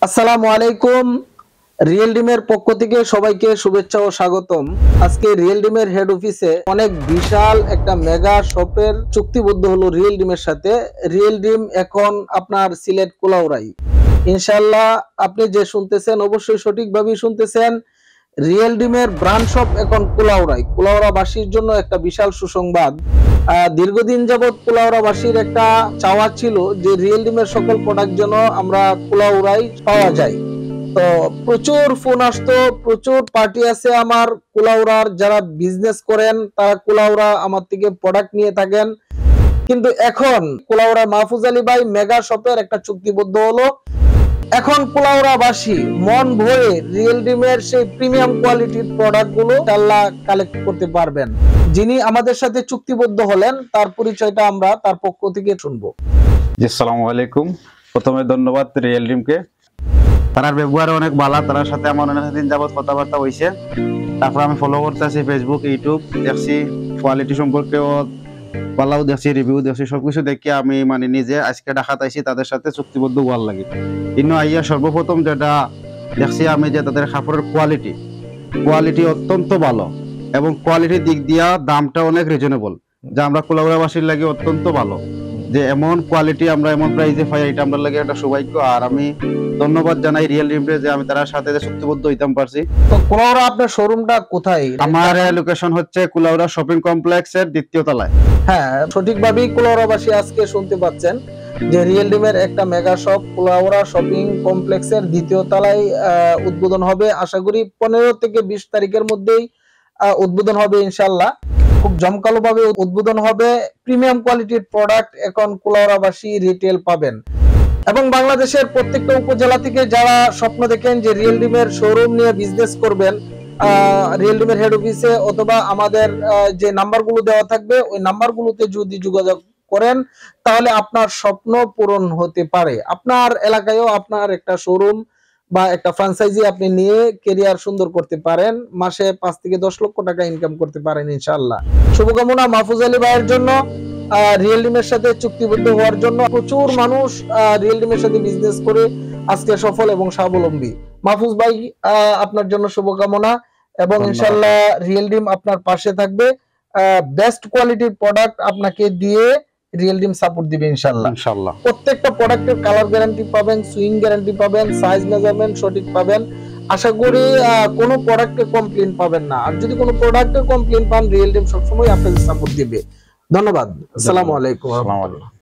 আসসালামু আলাইকুম। রিয়েল ডিমের পক্ষ থেকে সবাইকে শুভেচ্ছা ও স্বাগতম। আজকে রিয়েল ডিমের হেড অফিসে অনেক বিশাল একটা মেগা শপের চুক্তিবদ্ধ হলো রিয়েল ডিমের সাথে। রিয়েল ডিম এখন আপনার সিলেট কুলাউড়াই। ইনশাআল্লাহ আপনি যে শুনতেছেন অবশ্যই সঠিকভাবেই শুনতেছেন। রিয়েল ডিমের ব্রাঞ্চ শপ এখন কুলাউড়াই। কুলাউড়াবাসীর জন্য একটা বিশাল সুসংবাদ। দীর্ঘদিন যাবৎ কুলাউড়াবাসীর একটা চাওয়া ছিল যে রিয়েল ডিমের সকল প্রোডাক্ট যেন আমরা কুলাউড়াই পাওয়া যায়। তো প্রচুর ফোন আসতো, প্রচুর পার্টি আছে আমার কুলাউড়ার যারা বিজনেস করেন, তারা কুলাউড়া আমার থেকে প্রোডাক্ট নিয়ে থাকেন। কিন্তু এখন কুলাউড়া মাহফুজ আলী ভাই মেগা শপের একটা চুক্তিবদ্ধ হলো। এখন কুলাউড়াবাসী মন ভরে রিয়েল ডিমের সেই প্রিমিয়াম কোয়ালিটির প্রোডাক্ট গুলো আল্লাহ কালেক্ট করতে পারবেন। যিনি আমাদের সাথে চুক্তিবদ্ধ হলেন তার পরিচয়টা আমরা তার পক্ষ থেকে শুনবো। জি, আসসালামু আলাইকুম। প্রথমে ধন্যবাদ রিয়েল ডিমকে। তার ব্যবহার অনেক ভালো, তার সাথে আমার অনেক দিন যাবত কথাবার্তা হয়েছে। তারপর আমি ফলো করতেছি ফেসবুক, ইউটিউব, দেখছি কোয়ালিটি সম্পর্কেও ভালো দেখছি, রিভিউ দেখছি, সবকিছু দেখে আমি নিজে আজকে ঢাকাতে আইছি তাদের সাথে চুক্তিবদ্ধ হওয়ার লাগে। কিন্তু আইয়া সর্বপ্রথম যেটা দেখছি আমি যে তাদের কাপড়ের কোয়ালিটি অত্যন্ত ভালো এবং কোয়ালিটির দিক দিয়া দামটা অনেক রিজনেবল, যা আমরা কুলাউড়াবাসীর লাগে অত্যন্ত ভালো। যে এমন কোয়ালিটি আমরা এমন প্রাইসে পাই, এটা আমরা লাগে একটা সৌভাগ্য। আর আমি ধন্যবাদ জানাই রিয়েল ডিমকে যে আমি তার সাথে চুক্তিবদ্ধ হইতাম পারছি। তো কুলাউড়া আপনার শোরুমটা কোথায়? আমার লোকেশন হচ্ছে কুলাউড়া শপিং কমপ্লেক্সের দ্বিতীয় তলায়। হ্যাঁ, সঠিকভাবেই কুলাউড়াবাসী আজকে শুনতে পাচ্ছেন যে রিয়েল ডিমের একটা মেগা শপ কুলাউড়া শপিং কমপ্লেক্সের দ্বিতীয় তলায় উদ্বোধন হবে। আশা করি 15 থেকে 20 তারিখের মধ্যেই উদ্বোধন হবে ইনশাআল্লাহ। খুব জমকালো ভাবে উদ্বোধন হবে। প্রিমিয়াম কোয়ালিটির প্রোডাক্ট এখন কুলাউড়াবাসী রিটেল পাবেন। এবং বাংলাদেশের প্রত্যেকটা উপজেলা থেকে যারা স্বপ্ন দেখেন যে রিয়েল ডিমের শোরুম নিয়ে বিজনেস করবেন, রিয়েল ডিমের হেড অফিসে অথবা আমাদের যে নাম্বারগুলো দেওয়া থাকবে ওই নাম্বারগুলোতে যদি যোগাযোগ করেন তাহলে আপনার স্বপ্ন পূরণ হতে পারে। আপনার এলাকায়ও আপনার একটা শোরুম বা একটা ফ্র্যাঞ্চাইজি আপনি নিয়ে ক্যারিয়ার সুন্দর করতে পারেন। মাসে 5 থেকে 10 লক্ষ টাকা ইনকাম করতে পারেন ইনশাআল্লাহ। শুভকামনা মাহফুজ আলী ভাইয়ের জন্য, রিয়েল ডিমের সাথে চুক্তিবদ্ধ হওয়ার জন্য। প্রচুর মানুষ রিয়েল ডিমের সাথে বিজনেস করে আজকে সফল এবং স্বাবলম্বী। মাহফুজ ভাই, আপনার জন্য শুভকামনা এবং ইনশাআল্লাহ রিয়েল ডিম আপনার পাশে থাকবে। বেস্ট কোয়ালিটির প্রোডাক্ট আপনাকে দিয়ে রিয়েল ডিম সাপোর্ট দিবে ইনশাআল্লাহ। প্রত্যেকটা প্রোডাক্টের কালার গ্যারান্টি পাবেন, সুইং গ্যারান্টি পাবেন, সাইজ মেজারমেন্ট সঠিক পাবেন। আশা করি কোনো প্রোডাক্টে কমপ্লেইন পাবেন না। আর যদি কোনো প্রোডাক্টে কমপ্লেইন পান, রিয়েল ডিম সবসময় আপনাদের সাপোর্ট দিবে। ধন্যবাদ। আসসালামু আলাইকুম।